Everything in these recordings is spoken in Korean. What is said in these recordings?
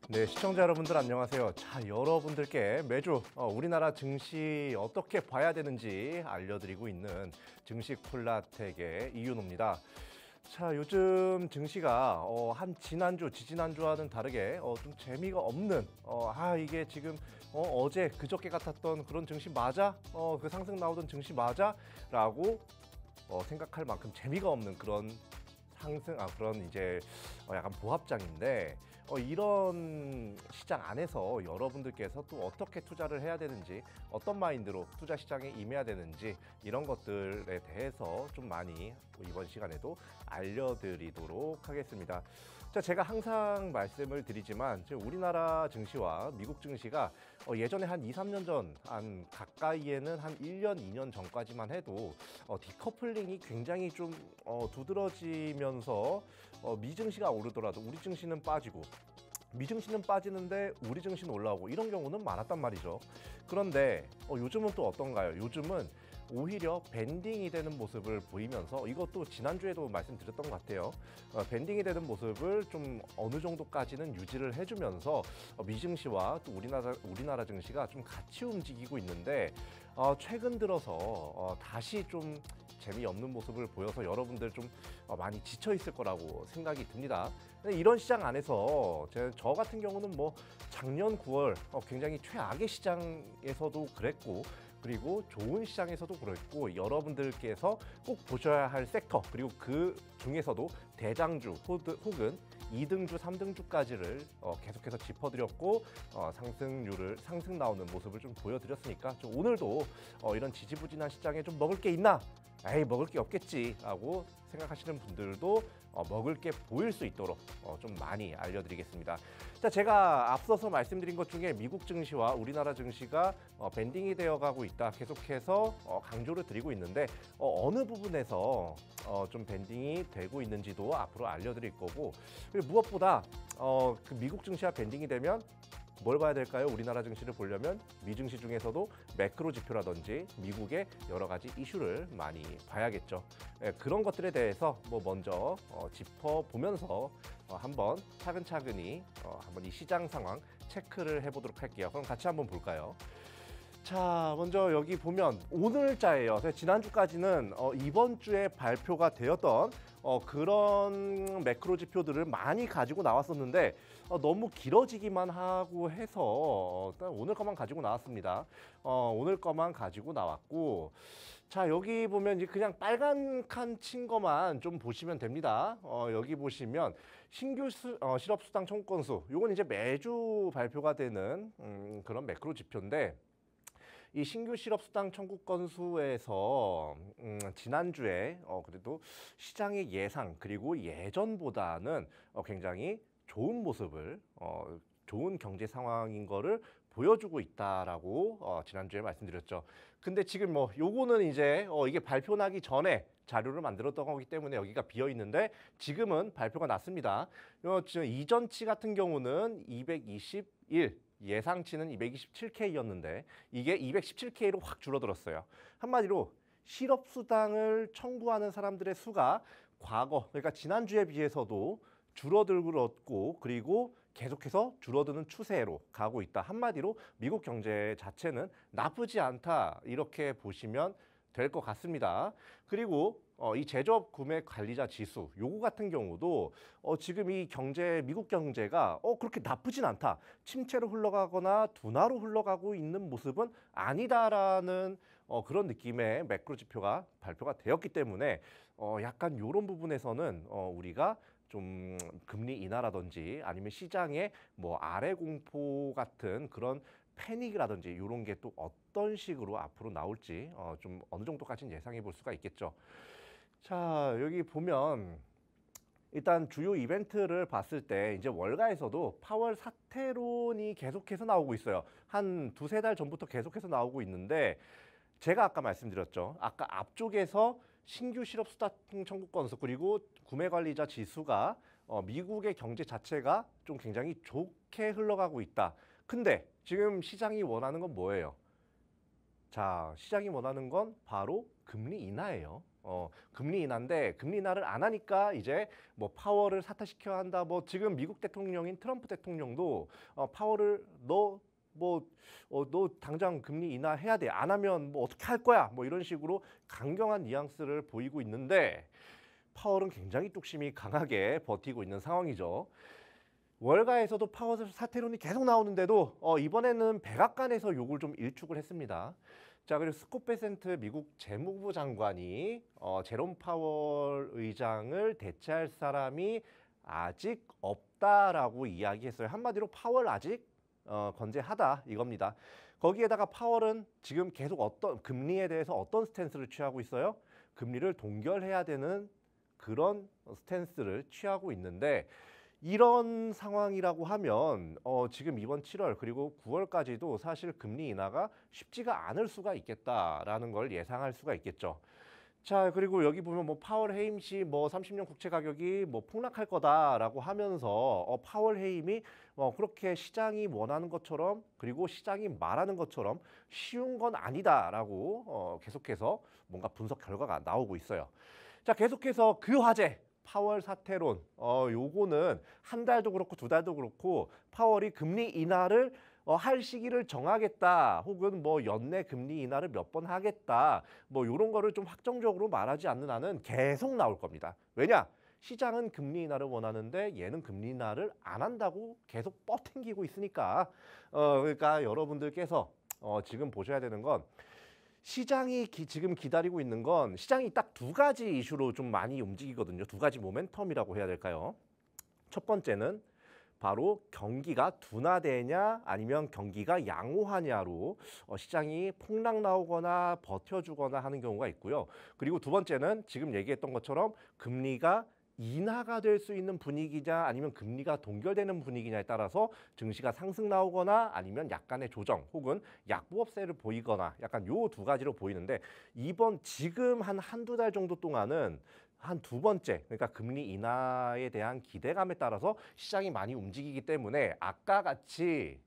네, 시청자 여러분들 안녕하세요. 자, 여러분들께 매주 우리나라 증시 어떻게 봐야 되는지 알려드리고 있는 증시 콜라텍의 이윤호입니다. 자, 요즘 증시가 한 지난주, 지지난주와는 다르게 좀 재미가 없는 이게 지금 어제 그저께 같았던 그런 증시 맞아? 그 상승 나오던 증시 맞아? 라고 생각할 만큼 재미가 없는 그런 그런 이제 약간 보합장인데 이런 시장 안에서 여러분들께서 또 어떻게 투자를 해야 되는지, 어떤 마인드로 투자 시장에 임해야 되는지 이런 것들에 대해서 좀 많이 이번 시간에도 알려드리도록 하겠습니다. 자, 제가 항상 말씀을 드리지만 지금 우리나라 증시와 미국 증시가 예전에 한 2, 3년 전, 한 가까이에는 한 1년, 2년 전까지만 해도 디커플링이 굉장히 좀 두드러지면서 미증시가 오르더라도 우리 증시는 빠지고 미증시는 빠지는데 우리 증시는 올라오고 이런 경우는 많았단 말이죠. 그런데 요즘은 또 어떤가요? 요즘은 오히려 밴딩이 되는 모습을 보이면서 이것도 지난주에도 말씀드렸던 것 같아요. 밴딩이 되는 모습을 좀 어느 정도까지는 유지를 해주면서 미증시와 또 우리나라 증시가 좀 같이 움직이고 있는데 최근 들어서 다시 좀 재미없는 모습을 보여서 여러분들 좀 많이 지쳐 있을 거라고 생각이 듭니다. 이런 시장 안에서 저 같은 경우는 뭐 작년 9월 굉장히 최악의 시장에서도 그랬고, 그리고 좋은 시장에서도 그랬고, 여러분들께서 꼭 보셔야 할 섹터, 그리고 그 중에서도 대장주 혹은 2등주, 3등주까지를 계속해서 짚어드렸고 상승 나오는 모습을 좀 보여드렸으니까 오늘도 이런 지지부진한 시장에 좀 먹을 게 있나? 에이, 먹을 게 없겠지 라고 생각하시는 분들도 먹을 게 보일 수 있도록 좀 많이 알려드리겠습니다. 자, 제가 앞서서 말씀드린 것 중에 미국 증시와 우리나라 증시가 밴딩이 되어가고 있다 계속해서 강조를 드리고 있는데 어느 부분에서 좀 밴딩이 되고 있는지도 앞으로 알려드릴 거고, 그리고 무엇보다 그 미국 증시와 밴딩이 되면 뭘 봐야 될까요? 우리나라 증시를 보려면 미증시 중에서도 매크로 지표라든지 미국의 여러 가지 이슈를 많이 봐야겠죠. 그런 것들에 대해서 먼저 짚어보면서 한번 차근차근히 한번 이 시장 상황 체크를 해보도록 할게요. 그럼 같이 한번 볼까요? 자, 먼저 여기 보면 오늘자예요. 지난주까지는 이번 주에 발표가 되었던 그런 매크로 지표들을 많이 가지고 나왔었는데 너무 길어지기만 하고 해서 일단 오늘 것만 가지고 나왔습니다. 오늘 것만 가지고 나왔고, 자, 여기 보면 이제 그냥 빨간 칸 친 것만 좀 보시면 됩니다. 여기 보시면 신규 실업수당 청구 건수, 요건 이제 매주 발표가 되는 그런 매크로 지표인데, 이 신규 실업수당 청구 건수에서 지난주에 그래도 시장의 예상 그리고 예전보다는 굉장히 좋은 모습을 좋은 경제 상황인 거를 보여주고 있다라고 지난주에 말씀드렸죠. 근데 지금 요거는 이제 이게 발표 나기 전에 자료를 만들었던 거기 때문에 여기가 비어 있는데 지금은 발표가 났습니다. 지금 이전치 같은 경우는 221, 예상치는 227K였는데 이게 217K로 확 줄어들었어요. 한마디로 실업수당을 청구하는 사람들의 수가 과거, 그러니까 지난주에 비해서도 줄어들었고, 그리고 계속해서 줄어드는 추세로 가고 있다. 한마디로 미국 경제 자체는 나쁘지 않다, 이렇게 보시면 될 것 같습니다. 그리고 이 제조업 구매 관리자 지수, 요거 같은 경우도 지금 이 미국 경제가 그렇게 나쁘진 않다, 침체로 흘러가거나 둔화로 흘러가고 있는 모습은 아니다라는 그런 느낌의 매크로 지표가 발표가 되었기 때문에 약간 요런 부분에서는 우리가 좀 금리 인하라든지 아니면 시장의 아래 공포 같은 그런 패닉이라든지 이런 게 또 어떤 식으로 앞으로 나올지 좀 어느 정도까지는 예상해 볼 수가 있겠죠. 자, 여기 보면 일단 주요 이벤트를 봤을 때 이제 월가에서도 파월 사퇴론이 계속해서 나오고 있어요. 한 두세 달 전부터 계속해서 나오고 있는데, 제가 아까 말씀드렸죠. 아까 앞쪽에서 신규 실업수당 청구 건수 그리고 구매관리자 지수가 미국의 경제 자체가 좀 굉장히 좋게 흘러가고 있다. 근데 지금 시장이 원하는 건 뭐예요? 자, 시장이 원하는 건 바로 금리 인하예요. 금리 인하인데 금리 인하를 안 하니까 이제 뭐 파월을 사퇴시켜야 한다. 뭐 지금 미국 대통령인 트럼프 대통령도 파월을 너 당장 금리 인하해야 돼. 안 하면 뭐 어떻게 할 거야. 뭐 이런 식으로 강경한 뉘앙스를 보이고 있는데 파월은 굉장히 뚝심이 강하게 버티고 있는 상황이죠. 월가에서도 파월 사퇴론이 계속 나오는데도 이번에는 백악관에서 요걸 좀 일축을 했습니다. 자, 그리고 스콧 베센트 미국 재무부 장관이 제롬 파월 의장을 대체할 사람이 아직 없다라고 이야기했어요. 한마디로 파월 아직 건재하다 이겁니다. 거기에다가 파월은 지금 계속 어떤 금리에 대해서 어떤 스탠스를 취하고 있어요? 금리를 동결해야 되는 그런 스탠스를 취하고 있는데 이런 상황이라고 하면 지금 이번 7월 그리고 9월까지도 사실 금리 인하가 쉽지가 않을 수가 있겠다라는 걸 예상할 수가 있겠죠. 자, 그리고 여기 보면 뭐 파월 해임 시 뭐 30년 국채 가격이 뭐 폭락할 거다라고 하면서 파월 해임이 그렇게 시장이 원하는 것처럼 그리고 시장이 말하는 것처럼 쉬운 건 아니다라고 계속해서 뭔가 분석 결과가 나오고 있어요. 자, 계속해서 그 화제 파월 사퇴론 요거는 한 달도 그렇고 두 달도 그렇고 파월이 금리 인하를 할 시기를 정하겠다 혹은 뭐 연내 금리 인하를 몇 번 하겠다 뭐 요런 거를 좀 확정적으로 말하지 않는 한은 계속 나올 겁니다. 왜냐? 시장은 금리 인하를 원하는데 얘는 금리 인하를 안 한다고 계속 뻗팅기고 있으니까 그러니까 여러분들께서 지금 보셔야 되는 건 시장이 지금 기다리고 있는 건 시장이 딱 두 가지 이슈로 좀 많이 움직이거든요. 두 가지 모멘텀이라고 해야 될까요? 첫 번째는 바로 경기가 둔화되냐 아니면 경기가 양호하냐로 시장이 폭락 나오거나 버텨주거나 하는 경우가 있고요. 그리고 두 번째는 지금 얘기했던 것처럼 금리가 인하가 될 수 있는 분위기냐 아니면 금리가 동결되는 분위기냐에 따라서 증시가 상승 나오거나 아니면 약간의 조정 혹은 약보합세를 보이거나 약간 요 두 가지로 보이는데 이번 지금 한두 달 정도 동안은 한 두 번째 그러니까 금리 인하에 대한 기대감에 따라서 시장이 많이 움직이기 때문에 아까 같이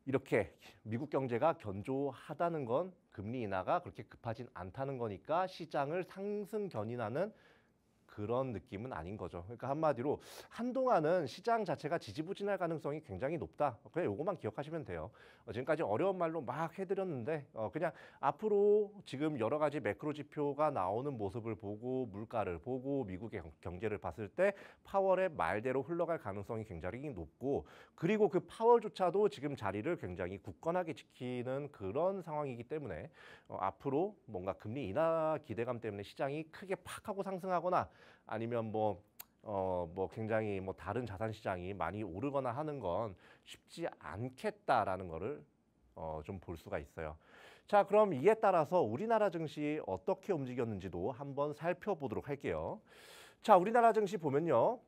이렇게 미국 경제가 견조하다는 건 금리 인하가 그렇게 급하진 않다는 거니까 시장을 상승 견인하는 그런 느낌은 아닌 거죠. 그러니까 한마디로 한동안은 시장 자체가 지지부진할 가능성이 굉장히 높다. 그냥 요것만 기억하시면 돼요. 지금까지 어려운 말로 막 해드렸는데 그냥 앞으로 지금 여러 가지 매크로 지표가 나오는 모습을 보고 물가를 보고 미국의 경제를 봤을 때 파월의 말대로 흘러갈 가능성이 굉장히 높고 그리고 그 파월조차도 지금 자리를 굉장히 굳건하게 지키는 그런 상황이기 때문에 앞으로 뭔가 금리 인하 기대감 때문에 시장이 크게 팍 하고 상승하거나 아니면 뭐 굉장히 뭐 다른 자산 시장이 많이 오르거나 하는 건 쉽지 않겠다라는 거를 좀 볼 수가 있어요. 자, 그럼 이에 따라서 우리나라 증시 어떻게 움직였는지도 한번 살펴보도록 할게요. 자, 우리나라 증시 보면요.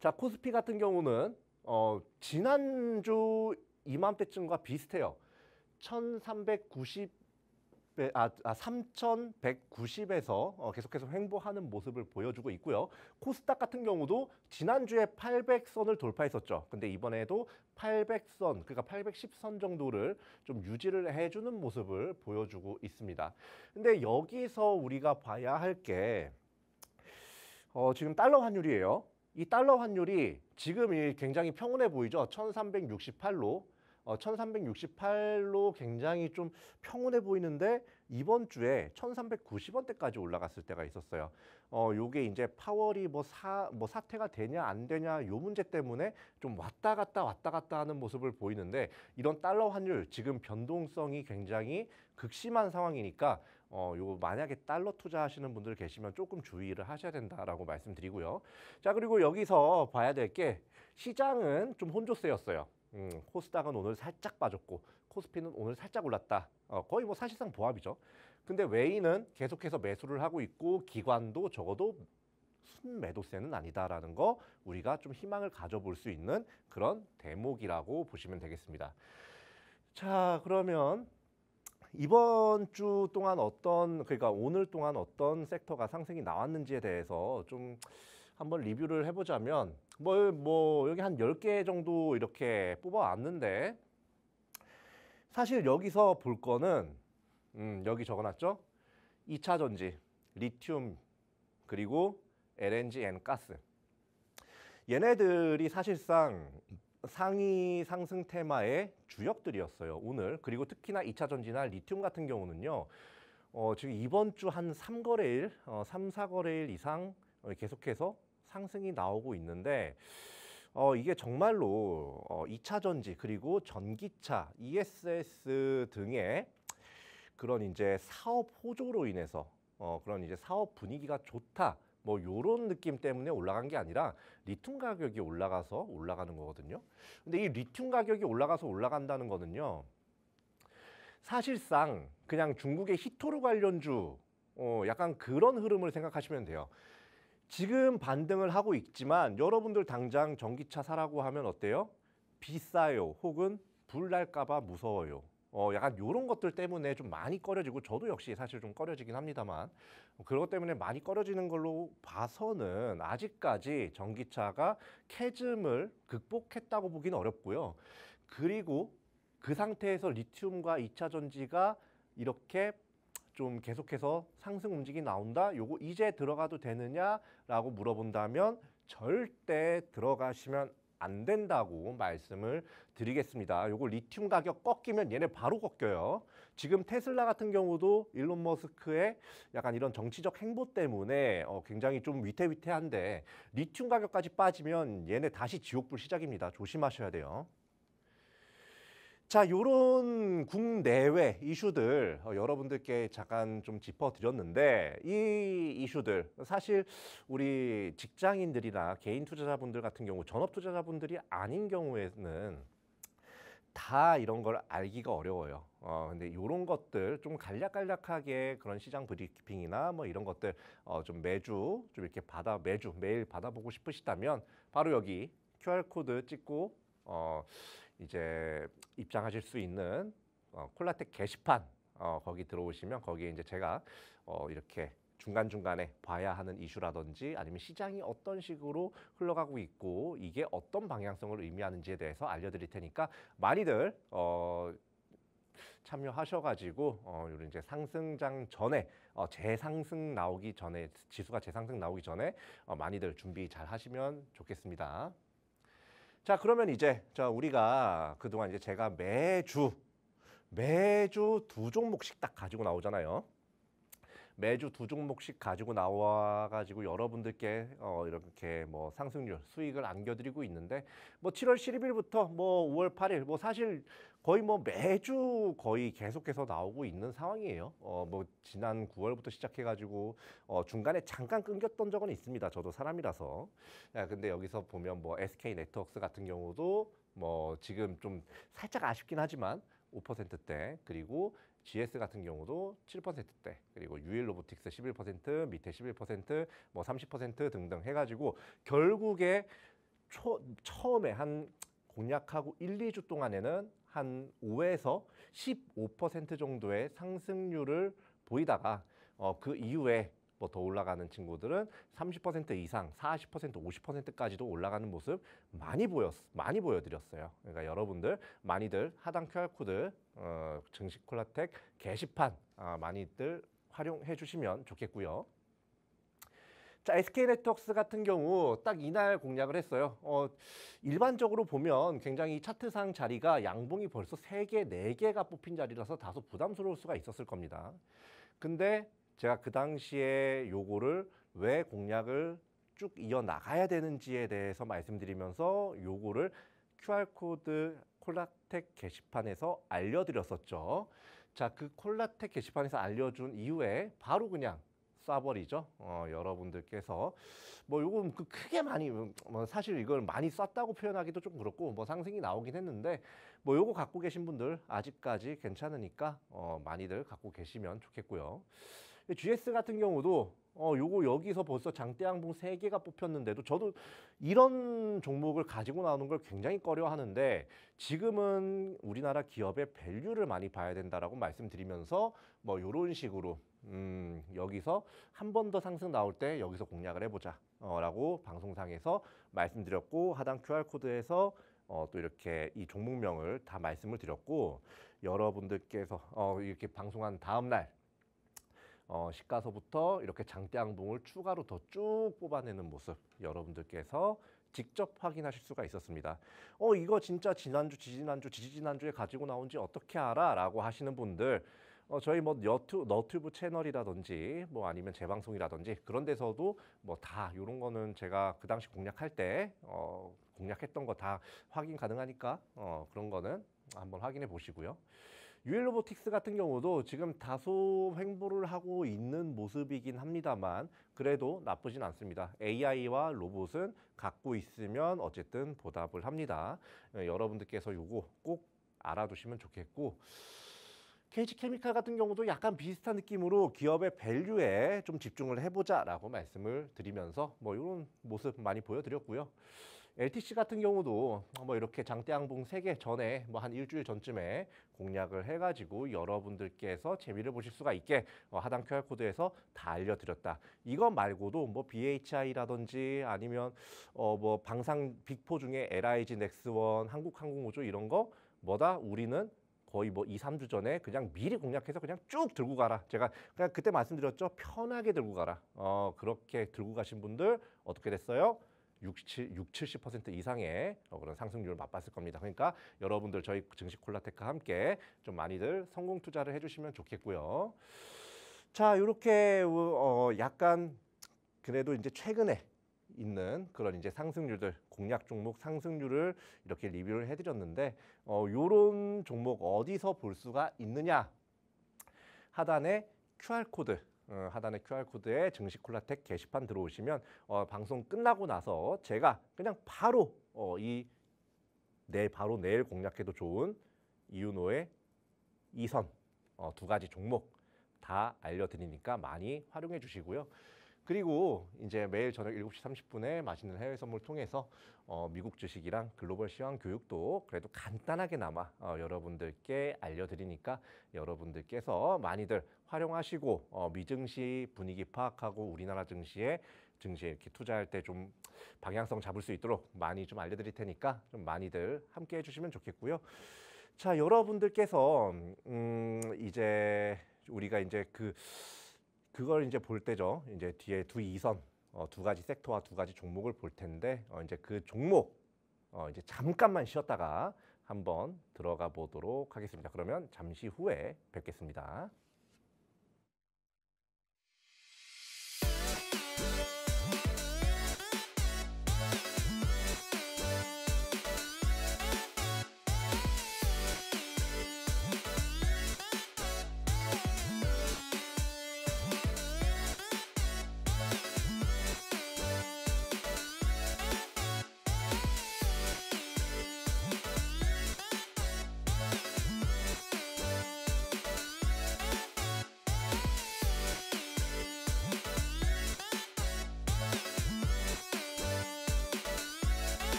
자, 코스피 같은 경우는 지난주 이맘때쯤과 비슷해요. 3190에서 계속해서 횡보하는 모습을 보여주고 있고요. 코스닥 같은 경우도 지난주에 800선을 돌파했었죠. 근데 이번에도 800선, 그러니까 810선 정도를 좀 유지를 해주는 모습을 보여주고 있습니다. 근데 여기서 우리가 봐야 할 게 지금 달러 환율이에요. 이 달러 환율이 지금 굉장히 평온해 보이죠. 1368로 1368로 굉장히 좀 평온해 보이는데 이번 주에 1390원대까지 올라갔을 때가 있었어요. 요게 이제 파월이 사태가 되냐 안 되냐 요 문제 때문에 좀 왔다 갔다 하는 모습을 보이는데 이런 달러 환율 지금 변동성이 굉장히 극심한 상황이니까 요거 만약에 달러 투자하시는 분들 계시면 조금 주의를 하셔야 된다라고 말씀드리고요. 자, 그리고 여기서 봐야 될 게 시장은 좀 혼조세였어요. 코스닥은 오늘 살짝 빠졌고 코스피는 오늘 살짝 올랐다. 거의 뭐 사실상 보합이죠. 근데 외인은 계속해서 매수를 하고 있고 기관도 적어도 순매도세는 아니다라는 거 우리가 좀 희망을 가져볼 수 있는 그런 대목이라고 보시면 되겠습니다. 자, 그러면 이번 주 동안 그러니까 오늘 동안 어떤 섹터가 상승이 나왔는지에 대해서 좀 한번 리뷰를 해보자면 여기 한 10개 정도 이렇게 뽑아왔는데 사실 여기서 볼 거는 여기 적어놨죠? 2차 전지, 리튬, 그리고 LNG 앤 가스. 얘네들이 사실상 상위 상승 테마의 주역들이었어요, 오늘. 그리고 특히나 2차 전지나 리튬 같은 경우는요. 지금 이번 주 한 3거래일, 3, 4거래일 이상 계속해서 상승이 나오고 있는데 이게 정말로 2차 전지 그리고 전기차, ESS 등의 그런 이제 사업 호조로 인해서 그런 이제 사업 분위기가 좋다. 뭐 요런 느낌 때문에 올라간 게 아니라 리튬 가격이 올라가서 올라가는 거거든요. 근데 이 리튬 가격이 올라가서 올라간다는 거는요. 사실상 그냥 중국의 히토르 관련주 약간 그런 흐름을 생각하시면 돼요. 지금 반등을 하고 있지만 여러분들 당장 전기차 사라고 하면 어때요? 비싸요. 혹은 불 날까 봐 무서워요. 약간 이런 것들 때문에 좀 많이 꺼려지고 저도 역시 사실 좀 꺼려지긴 합니다만 그것 때문에 많이 꺼려지는 걸로 봐서는 아직까지 전기차가 캐즘을 극복했다고 보기는 어렵고요. 그리고 그 상태에서 리튬과 2차 전지가 이렇게 좀 계속해서 상승 움직임이 나온다. 요거 이제 들어가도 되느냐라고 물어본다면 절대 들어가시면 안 된다고 말씀을 드리겠습니다. 요거 리튬 가격 꺾이면 얘네 바로 꺾여요. 지금 테슬라 같은 경우도 일론 머스크의 약간 이런 정치적 행보 때문에 굉장히 좀 위태위태한데 리튬 가격까지 빠지면 얘네 다시 지옥불 시작입니다. 조심하셔야 돼요. 자, 요런 국내외 이슈들 여러분들께 잠깐 좀 짚어드렸는데 이 이슈들 사실 우리 직장인들이나 개인 투자자분들 같은 경우 전업 투자자분들이 아닌 경우에는 다 이런 걸 알기가 어려워요. 근데 요런 것들 좀 간략간략하게 그런 시장 브리핑이나 뭐 이런 것들 좀 매주 좀 이렇게 매일 받아보고 싶으시다면 바로 여기 QR코드 찍고 이제 입장하실 수 있는 콜라텍 게시판 거기 들어오시면 거기에 이제 제가 이렇게 중간중간에 봐야 하는 이슈라든지 아니면 시장이 어떤 식으로 흘러가고 있고 이게 어떤 방향성을 의미하는지에 대해서 알려드릴 테니까 많이들 참여하셔가지고 이런 이제 상승장 전에 재상승 나오기 전에 지수가 재상승 나오기 전에 많이들 준비 잘 하시면 좋겠습니다. 자, 그러면 이제 우리가 그동안 이제 제가 매주 두 종목씩 딱 가지고 나오잖아요. 매주 두 종목씩 가지고 나와가지고 여러분들께 이렇게 뭐 상승률 수익을 안겨드리고 있는데 뭐 7월 11일부터 뭐 5월 8일 뭐 사실 거의 뭐 매주 거의 계속해서 나오고 있는 상황이에요. 뭐 지난 9월부터 시작해가지고 중간에 잠깐 끊겼던 적은 있습니다. 저도 사람이라서. 근데 여기서 보면 뭐 SK 네트워크스 같은 경우도 뭐 지금 좀 살짝 아쉽긴 하지만 5%대 그리고 GS 같은 경우도 7%대 그리고 유일 로보틱스 11% 밑에 11% 뭐 30% 등등 해가지고 결국에 처음에 한 공략하고 1, 2주 동안에는 한 5에서 15% 정도의 상승률을 보이다가 그 이후에 뭐 더 올라가는 친구들은 30% 이상, 40%, 50%까지도 올라가는 모습 많이 보여드렸어요. 그러니까 여러분들 많이들 하단 QR코드 증식 콜라텍 게시판 많이들 활용해 주시면 좋겠고요. 자, SK네트워크스 같은 경우 딱 이날 공략을 했어요. 일반적으로 보면 굉장히 차트상 자리가 양봉이 벌써 3개, 4개가 뽑힌 자리라서 다소 부담스러울 수가 있었을 겁니다. 근데 제가 그 당시에 요거를 왜 공략을 쭉 이어나가야 되는지에 대해서 말씀드리면서 요거를 QR코드 콜라텍 게시판에서 알려드렸었죠. 자, 그 콜라텍 게시판에서 알려준 이후에 바로 그냥 쏴버리죠. 여러분들께서 뭐 요거 크게 많이 뭐 사실 이걸 많이 쐈다고 표현하기도 좀 그렇고 뭐 상승이 나오긴 했는데 뭐 요거 갖고 계신 분들 아직까지 괜찮으니까 많이들 갖고 계시면 좋겠고요. GS 같은 경우도 요거 여기서 벌써 장대양봉 3개가 뽑혔는데도 저도 이런 종목을 가지고 나오는 걸 굉장히 꺼려하는데 지금은 우리나라 기업의 밸류를 많이 봐야 된다라고 말씀드리면서 뭐 요런 식으로 여기서 한 번 더 상승 나올 때 여기서 공략을 해보자 라고 방송상에서 말씀드렸고 하단 QR코드에서 또 이렇게 이 종목명을 다 말씀을 드렸고 여러분들께서 이렇게 방송한 다음 날 시가서부터 이렇게 장대양봉을 추가로 더 쭉 뽑아내는 모습 여러분들께서 직접 확인하실 수가 있었습니다. 이거 진짜 지난주, 지지난주에 가지고 나온지 어떻게 알아? 라고 하시는 분들 저희 뭐 너튜브 채널이라든지 뭐 아니면 재방송이라든지 그런 데서도 뭐 다 이런 거는 제가 그 당시 공략할 때 공략했던 거 다 확인 가능하니까 그런 거는 한번 확인해 보시고요. 유일로보틱스 같은 경우도 지금 다소 횡보를 하고 있는 모습이긴 합니다만 그래도 나쁘진 않습니다. AI와 로봇은 갖고 있으면 어쨌든 보답을 합니다. 여러분들께서 요거 꼭 알아두시면 좋겠고 KG케미칼 같은 경우도 약간 비슷한 느낌으로 기업의 밸류에 좀 집중을 해보자라고 말씀을 드리면서 뭐 이런 모습 많이 보여드렸고요. LTC 같은 경우도 뭐 이렇게 장대양봉 3개 전에 뭐 한 일주일 전쯤에 공략을 해가지고 여러분들께서 재미를 보실 수가 있게 하단 QR코드에서 다 알려드렸다. 이거 말고도 뭐 BHI라든지 아니면 뭐 방산 빅4 중에 LIG, 넥스원, 한국항공우주 이런 거 뭐다 우리는 거의 뭐 2, 3주 전에 그냥 미리 공략해서 그냥 쭉 들고 가라. 제가 그냥 그때 말씀드렸죠. 편하게 들고 가라. 그렇게 들고 가신 분들 어떻게 됐어요? 70% 이상의 그런 상승률을 맛봤을 겁니다. 그러니까 여러분들 저희 증시 콜라텍과 함께 좀 많이들 성공 투자를 해주시면 좋겠고요. 자, 이렇게 약간 그래도 이제 최근에 있는 그런 이제 상승률들, 공략 종목 상승률을 이렇게 리뷰를 해드렸는데 요런 종목 어디서 볼 수가 있느냐? 하단에 QR코드. 하단에 QR코드에 증시콜라텍 게시판 들어오시면 방송 끝나고 나서 제가 그냥 바로 바로 내일 공략해도 좋은 이윤호의 이선 2가지 종목 다 알려드리니까 많이 활용해 주시고요. 그리고 이제 매일 저녁 7시 30분에 맛있는 해외 선물 통해서 미국 주식이랑 글로벌 시황 교육도 그래도 간단하게나마 여러분들께 알려드리니까 여러분들께서 많이들 활용하시고 미증시 분위기 파악하고 우리나라 증시에 이렇게 투자할 때 좀 방향성 잡을 수 있도록 많이 좀 알려드릴 테니까 좀 많이들 함께 해주시면 좋겠고요. 자, 여러분들께서 이제 우리가 이제 그걸 이제 볼 때죠. 이제 뒤에 두 이선, 2가지 섹터와 2가지 종목을 볼 텐데 이제 그 종목 이제 잠깐만 쉬었다가 한번 들어가 보도록 하겠습니다. 그러면 잠시 후에 뵙겠습니다.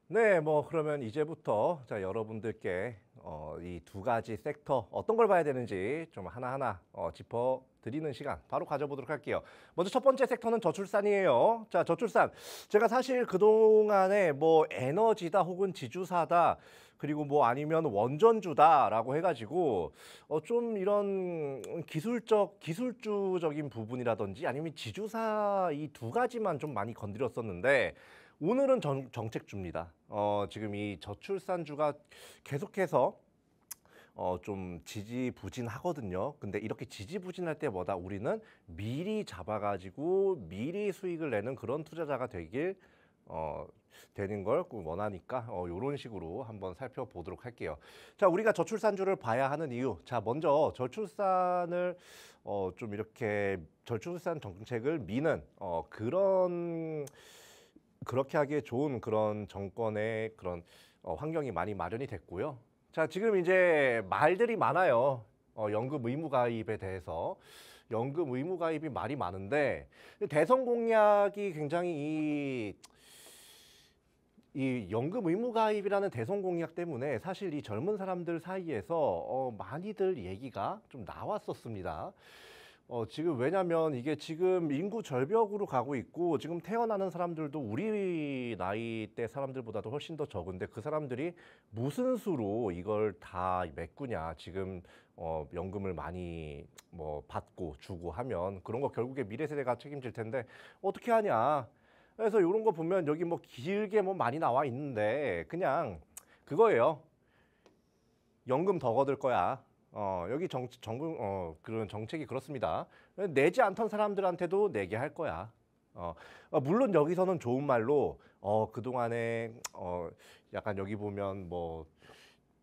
네, 뭐 그러면 이제부터 자 여러분들께 이 2가지 섹터 어떤 걸 봐야 되는지 좀 하나하나 짚어 드리는 시간 바로 가져보도록 할게요. 먼저 첫 번째 섹터는 저출산이에요. 자, 저출산. 제가 사실 그동안에 뭐 에너지다 혹은 지주사다 그리고 뭐 아니면 원전주다라고 해가지고 좀 이런 기술주적인 부분이라든지 아니면 지주사 이 두 가지만 좀 많이 건드렸었는데 오늘은 정책주입니다. 지금 이 저출산주가 계속해서 좀 지지부진하거든요. 근데 이렇게 지지부진할 때보다 우리는 미리 잡아가지고 미리 수익을 내는 그런 투자자가 되는 걸 원하니까 이런 식으로 한번 살펴보도록 할게요. 자, 우리가 저출산주를 봐야 하는 이유. 자, 먼저 저출산을 좀 이렇게 저출산 정책을 미는 그렇게 하기에 좋은 그런 정권의 그런 환경이 많이 마련이 됐고요. 자, 지금 이제 말들이 많아요. 연금 의무 가입에 대해서. 연금 의무 가입이 말이 많은데 대선 공약이 굉장히 이 연금 의무 가입이라는 대선 공약 때문에 사실 이 젊은 사람들 사이에서 많이들 얘기가 좀 나왔었습니다. 지금 왜냐면 이게 지금 인구 절벽으로 가고 있고 지금 태어나는 사람들도 우리 나이대 사람들보다도 훨씬 더 적은데 그 사람들이 무슨 수로 이걸 다 메꾸냐. 지금 연금을 많이 뭐 받고 주고 하면 그런 거 결국에 미래 세대가 책임질 텐데 어떻게 하냐. 그래서 이런 거 보면 여기 뭐 길게 뭐 많이 나와 있는데 그냥 그거예요. 연금 더 거둘 거야. 여기 그런 정책이 그렇습니다. 내지 않던 사람들한테도 내게 할 거야. 물론 여기서는 좋은 말로 그동안에 약간 여기 보면 뭐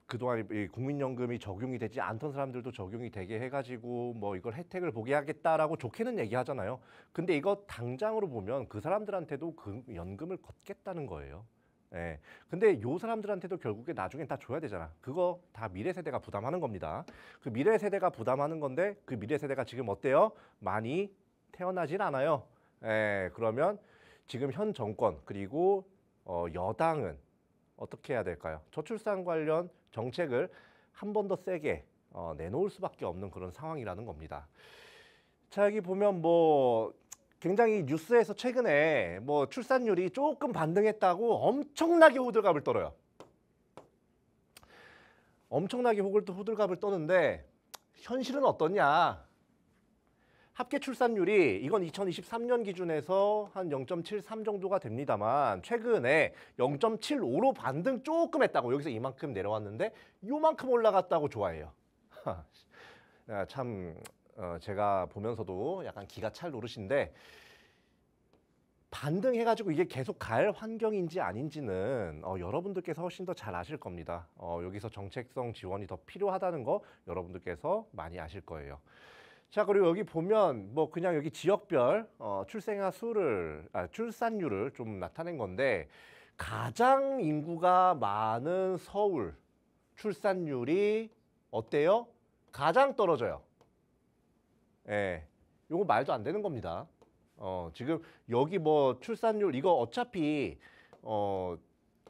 그동안 이 국민연금이 적용이 되지 않던 사람들도 적용이 되게 해가지고 뭐 이걸 혜택을 보게 하겠다라고 좋게는 얘기하잖아요. 근데 이거 당장으로 보면 그 사람들한테도 그 연금을 걷겠다는 거예요. 예. 근데 요 사람들한테도 결국에 나중엔 다 줘야 되잖아. 그거 다 미래 세대가 부담하는 겁니다. 그 미래 세대가 부담하는 건데 그 미래 세대가 지금 어때요? 많이 태어나질 않아요. 예. 그러면 지금 현 정권 그리고 여당은 어떻게 해야 될까요? 저출산 관련 정책을 한 번 더 세게 내놓을 수밖에 없는 그런 상황이라는 겁니다. 자, 여기 보면 뭐 굉장히 뉴스에서 최근에 뭐 출산율이 조금 반등했다고 엄청나게 호들갑을 떨어요. 엄청나게 호들갑을 떠는데 현실은 어떠냐? 합계 출산율이 이건 2023년 기준에서 한 0.73 정도가 됩니다만 최근에 0.75로 반등 조금 했다고 여기서 이만큼 내려왔는데 요만큼 올라갔다고 좋아해요. 참 제가 보면서도 약간 기가 찰 노릇인데 반등해가지고 이게 계속 갈 환경인지 아닌지는 여러분들께서 훨씬 더 잘 아실 겁니다. 여기서 정책성 지원이 더 필요하다는 거 여러분들께서 많이 아실 거예요. 자, 그리고 여기 보면 뭐 그냥 여기 지역별 출산율을 좀 나타낸 건데 가장 인구가 많은 서울 출산율이 어때요? 가장 떨어져요. 예, 요거 말도 안 되는 겁니다. 지금 여기 뭐 출산율 이거 어차피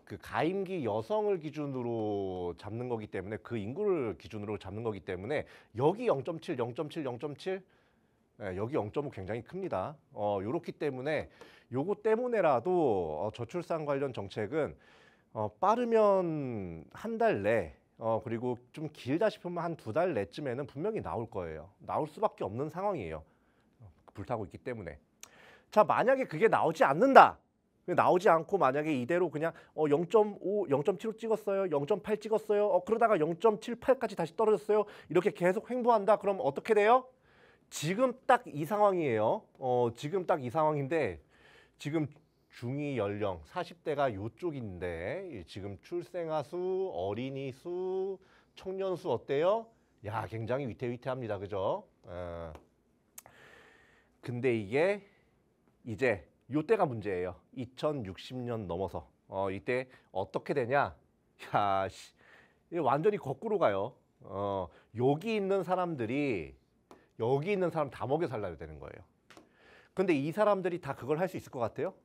그 가임기 여성을 기준으로 잡는 거기 때문에 그 인구를 기준으로 잡는 거기 때문에 여기 0.7, 0.7, 0.7 여기 0.5 굉장히 큽니다. 요렇기 때문에 요거 때문에라도 저출산 관련 정책은 빠르면 한 달 내 그리고 좀 길다 싶으면 한 2달 내쯤에는 분명히 나올 거예요. 나올 수밖에 없는 상황이에요. 불타고 있기 때문에. 자, 만약에 그게 나오지 않는다. 나오지 않고 만약에 이대로 그냥 0.5, 0.75 찍었어요. 0.8 찍었어요. 그러다가 0.78까지 다시 떨어졌어요. 이렇게 계속 횡보한다. 그럼 어떻게 돼요? 지금 딱 이 상황이에요. 지금 딱 이 상황인데 지금 중위 연령 40대가 요쪽인데 지금 출생아 수, 어린이 수, 청년 수 어때요? 야, 굉장히 위태위태합니다. 그죠? 근데 이게 이제 요때가 문제예요. 2060년 넘어서 이때 어떻게 되냐? 야, 완전히 거꾸로 가요. 여기 있는 사람 다 먹여 살려야 되는 거예요. 근데 이 사람들이 다 그걸 할 수 있을 것 같아요?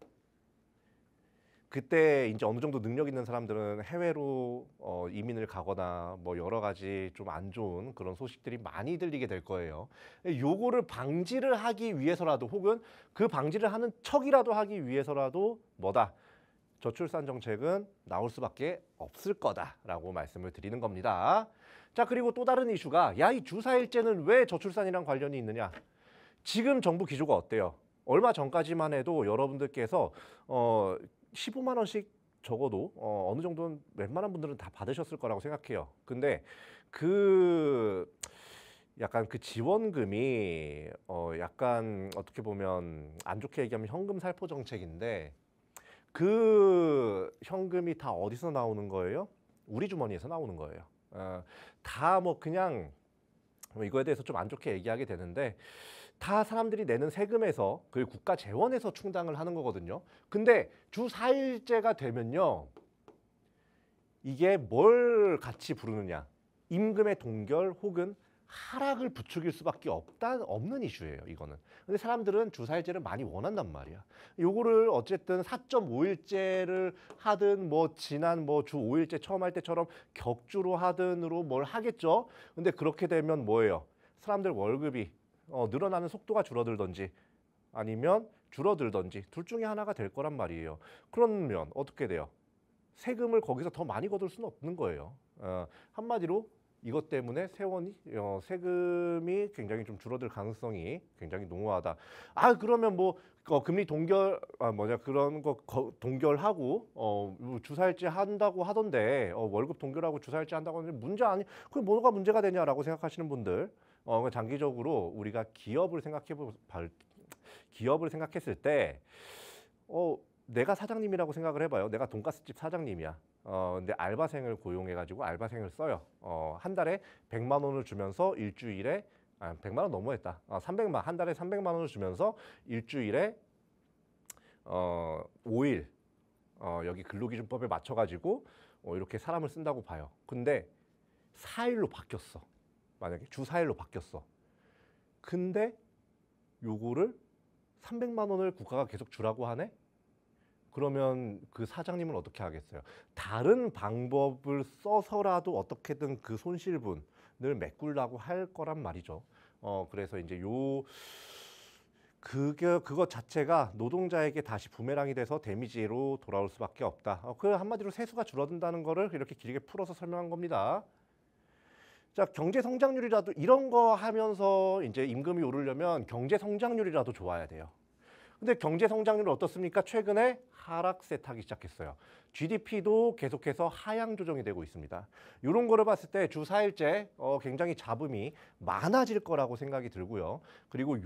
그때 이제 어느 정도 능력 있는 사람들은 해외로 이민을 가거나 뭐 여러 가지 좀 안 좋은 그런 소식들이 많이 들리게 될 거예요. 요거를 방지를 하기 위해서라도 혹은 그 방지를 하는 척이라도 하기 위해서라도 뭐다? 저출산 정책은 나올 수밖에 없을 거다라고 말씀을 드리는 겁니다. 자, 그리고 또 다른 이슈가 야, 이 주사일제는 왜 저출산이랑 관련이 있느냐? 지금 정부 기조가 어때요? 얼마 전까지만 해도 여러분들께서 15만 원씩 적어도 어느 정도는 웬만한 분들은 다 받으셨을 거라고 생각해요. 근데 그 약간 그 지원금이 약간 어떻게 보면 안 좋게 얘기하면 현금 살포 정책인데 그 현금이 다 어디서 나오는 거예요? 우리 주머니에서 나오는 거예요. 다 뭐 그냥 이거에 대해서 좀 안 좋게 얘기하게 되는데 다 사람들이 내는 세금에서 그 국가 재원에서 충당을 하는 거거든요. 근데 주 4일제가 되면요. 이게 뭘 같이 부르느냐. 임금의 동결 혹은 하락을 부추길 수밖에 없는 이슈예요, 이거는. 근데 사람들은 주 4일제를 많이 원한단 말이야. 요거를 어쨌든 4.5일제를 하든 뭐 지난 뭐 주 5일제 처음 할 때처럼 격주로 하든으로 뭘 하겠죠. 근데 그렇게 되면 뭐예요? 사람들 월급이 늘어나는 속도가 줄어들든지 아니면 줄어들든지 둘 중에 하나가 될 거란 말이에요. 그러면 어떻게 돼요? 세금을 거기서 더 많이 거둘 수는 없는 거예요. 한마디로 이것 때문에 세금이 굉장히 좀 줄어들 가능성이 굉장히 농후하다. 그러면 뭐 금리 동결 그런 거 동결하고 주사일제 한다고 하던데 월급 동결하고 주사일제 한다고 하는데 문제 아니 그게 뭐가 문제가 되냐라고 생각하시는 분들 장기적으로 우리가 기업을 생각했을 때 내가 사장님이라고 생각을 해봐요. 내가 돈가스집 사장님이야. 근데 알바생을 고용해가지고 알바생을 써요. 한 달에 100만 원을 주면서 일주일에 100만 원 너무했다. 300만 한 달에 300만 원을 주면서 일주일에 5일 여기 근로기준법에 맞춰가지고 이렇게 사람을 쓴다고 봐요. 근데 4일로 바뀌었어. 만약에 주 4일로 바뀌었어. 근데 요거를 300만 원을 국가가 계속 주라고 하네? 그러면 그 사장님은 어떻게 하겠어요? 다른 방법을 써서라도 어떻게든 그 손실분을 메꾸려고 할 거란 말이죠. 그래서 이제 그것 자체가 노동자에게 다시 부메랑이 돼서 데미지로 돌아올 수밖에 없다. 그 한마디로 세수가 줄어든다는 거를 이렇게 길게 풀어서 설명한 겁니다. 자, 경제 성장률이라도 이런 거 하면서 이제 임금이 오르려면 경제 성장률이라도 좋아야 돼요. 근데 경제 성장률은 어떻습니까? 최근에 하락세 타기 시작했어요. GDP도 계속해서 하향 조정이 되고 있습니다. 이런 거를 봤을 때 주 4일째 굉장히 잡음이 많아질 거라고 생각이 들고요. 그리고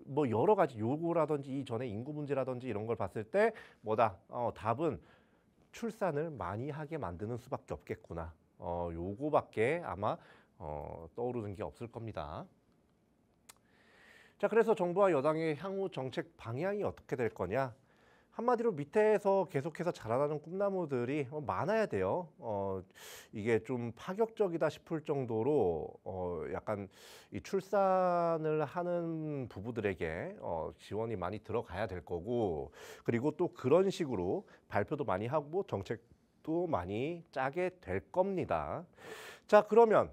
뭐 여러 가지 요구라든지 이전에 인구 문제라든지 이런 걸 봤을 때 답은 출산을 많이 하게 만드는 수밖에 없겠구나. 요거밖에 아마 떠오르는 게 없을 겁니다. 자, 그래서 정부와 여당의 향후 정책 방향이 어떻게 될 거냐? 한마디로 밑에서 계속해서 자라나는 꿈나무들이 많아야 돼요. 이게 좀 파격적이다 싶을 정도로 약간 이 출산을 하는 부부들에게 지원이 많이 들어가야 될 거고, 그리고 또 그런 식으로 발표도 많이 하고 정책도 많이 짜게 될 겁니다. 자, 그러면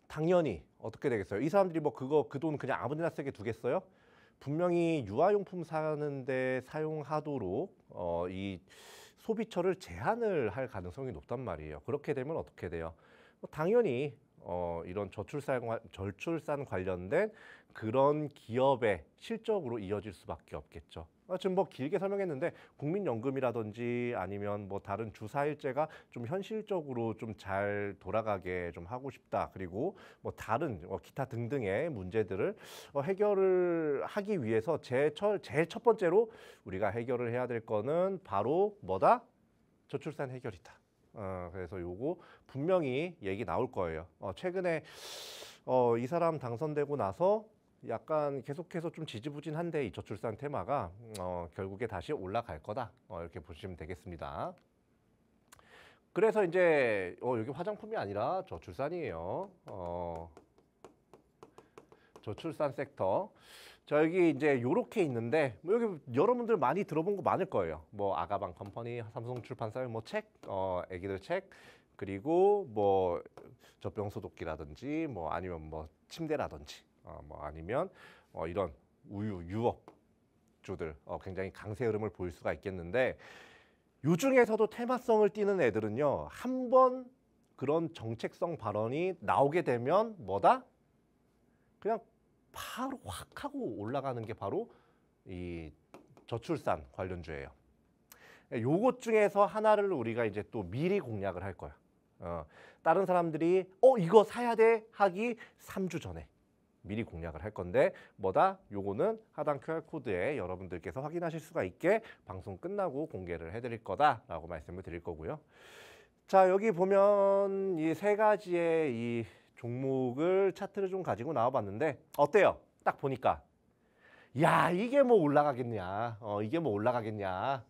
당연히 어떻게 되겠어요? 이 사람들이 뭐 그 돈 그냥 아무 데나 쓰게 두겠어요? 분명히 유아용품 사는데 사용하도록 이 소비처를 제한을 할 가능성이 높단 말이에요. 그렇게 되면 어떻게 돼요? 당연히 이런 저출산 관련된 그런 기업의 실적으로 이어질 수밖에 없겠죠. 지금 뭐 길게 설명했는데 국민연금이라든지 아니면 뭐 다른 주사일제가 좀 현실적으로 좀 잘 돌아가게 좀 하고 싶다. 그리고 뭐 다른 기타 등등의 문제들을 해결을 하기 위해서 제일 첫 번째로 우리가 해결을 해야 될 거는 바로 저출산 해결이다. 그래서 요거 분명히 얘기 나올 거예요. 최근에 이 사람 당선되고 나서 약간 계속해서 좀 지지부진한데 이 저출산 테마가 결국에 다시 올라갈 거다. 이렇게 보시면 되겠습니다. 그래서 이제 여기 화장품이 아니라 저출산이에요. 저출산 섹터. 자, 여기 이제 요렇게 있는데 뭐 여기 여러분들 많이 들어본 거 많을 거예요. 뭐 아가방 컴퍼니, 삼성 출판사의 뭐 책, 애기들 책, 그리고 뭐 젖병 소독기라든지 뭐 아니면 뭐 침대라든지 뭐 아니면 이런 우유 유업주들 굉장히 강세 흐름을 보일 수가 있겠는데 요 중에서도 테마성을 띠는 애들은요. 한번 그런 정책성 발언이 나오게 되면 뭐다? 그냥 바로 확 하고 올라가는 게 바로 이 저출산 관련주예요. 요것 중에서 하나를 우리가 이제 또 미리 공략을 할 거야. 다른 사람들이 이거 사야 돼 하기 3주 전에 미리 공략을 할 건데 뭐다? 요거는 하단 QR코드에 여러분들께서 확인하실 수가 있게 방송 끝나고 공개를 해드릴 거다라고 말씀을 드릴 거고요. 자, 여기 보면 이 세 가지의 이 종목을 차트를 좀 가지고 나와봤는데 어때요? 딱 보니까 야, 이게 뭐 올라가겠냐? 이게 뭐 올라가겠냐?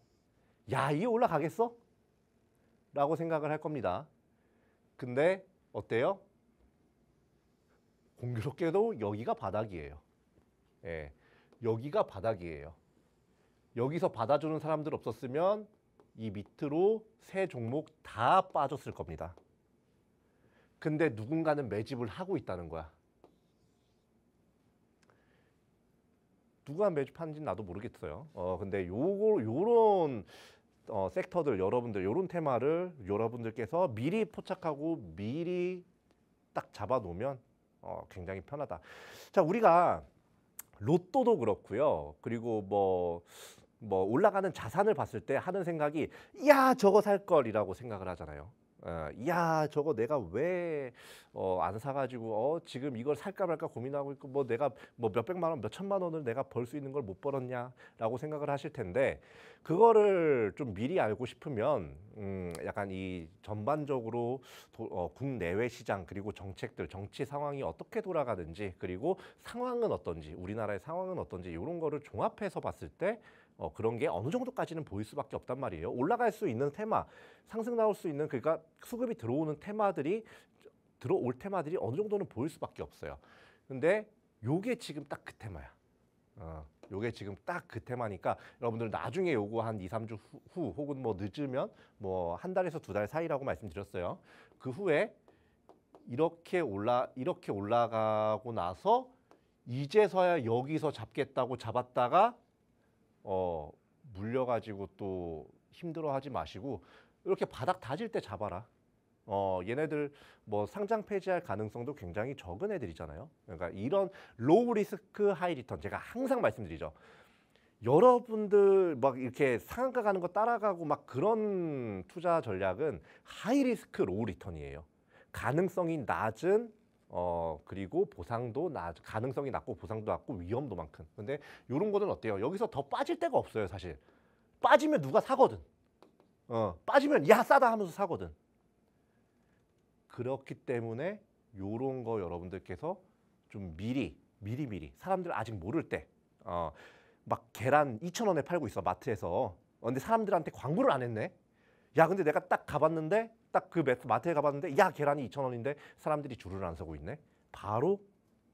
야, 이게 올라가겠어? 라고 생각을 할 겁니다. 근데 어때요? 공교롭게도 여기가 바닥이에요. 예, 여기가 바닥이에요. 여기서 받아주는 사람들 없었으면 이 밑으로 세 종목 다 빠졌을 겁니다. 근데 누군가는 매집을 하고 있다는 거야. 누가 매집하는지 나도 모르겠어요. 근데 요런 섹터들 여러분들 요런 테마를 여러분들께서 미리 포착하고 미리 딱 잡아 놓으면 굉장히 편하다. 자, 우리가 로또도 그렇고요. 그리고 뭐 올라가는 자산을 봤을 때 하는 생각이 야, 저거 살 걸이라고 생각을 하잖아요. 야, 저거 내가 왜 안 사가지고 지금 이걸 살까 말까 고민하고 있고 뭐 내가 뭐 몇백만 원, 몇천만 원을 내가 벌 수 있는 걸 못 벌었냐라고 생각을 하실 텐데 그거를 좀 미리 알고 싶으면 약간 이 전반적으로 국내외 시장 그리고 정책들, 정치 상황이 어떻게 돌아가는지 그리고 상황은 어떤지 우리나라의 상황은 어떤지 이런 거를 종합해서 봤을 때 그런 게 어느 정도까지는 보일 수밖에 없단 말이에요. 올라갈 수 있는 테마, 상승 나올 수 있는 그러니까 수급이 들어올 테마들이 어느 정도는 보일 수밖에 없어요. 근데 요게 지금 딱 그 테마야. 요게 지금 딱 그 테마니까 여러분들 나중에 요거 한 2, 3주 후 혹은 뭐 늦으면 뭐 한 달에서 두 달 사이라고 말씀드렸어요. 그 후에 이렇게 올라가고 나서 이제서야 여기서 잡겠다고 잡았다가 물려가지고 또 힘들어하지 마시고 이렇게 바닥 다질 때 잡아라. 얘네들 뭐 상장 폐지할 가능성도 굉장히 적은 애들이잖아요. 그러니까 이런 로우 리스크 하이 리턴 제가 항상 말씀드리죠. 여러분들 막 이렇게 상한가 가는 거 따라가고 막 그런 투자 전략은 하이 리스크 로우 리턴이에요. 가능성이 낮은 그리고 보상도 가능성이 낮고 보상도 낮고 위험도 많큰. 근데 이런 거는 어때요? 여기서 더 빠질 데가 없어요, 사실. 빠지면 누가 사거든. 빠지면 야, 싸다 하면서 사거든. 그렇기 때문에 요런 거 여러분들께서 좀 미리 사람들 아직 모를 때 막 계란 2,000원에 팔고 있어, 마트에서. 근데 사람들한테 광고를 안 했네. 야, 근데 내가 딱 가봤는데 딱 그 마트에 가봤는데 야, 계란이 2,000원인데 사람들이 줄을 안 서고 있네. 바로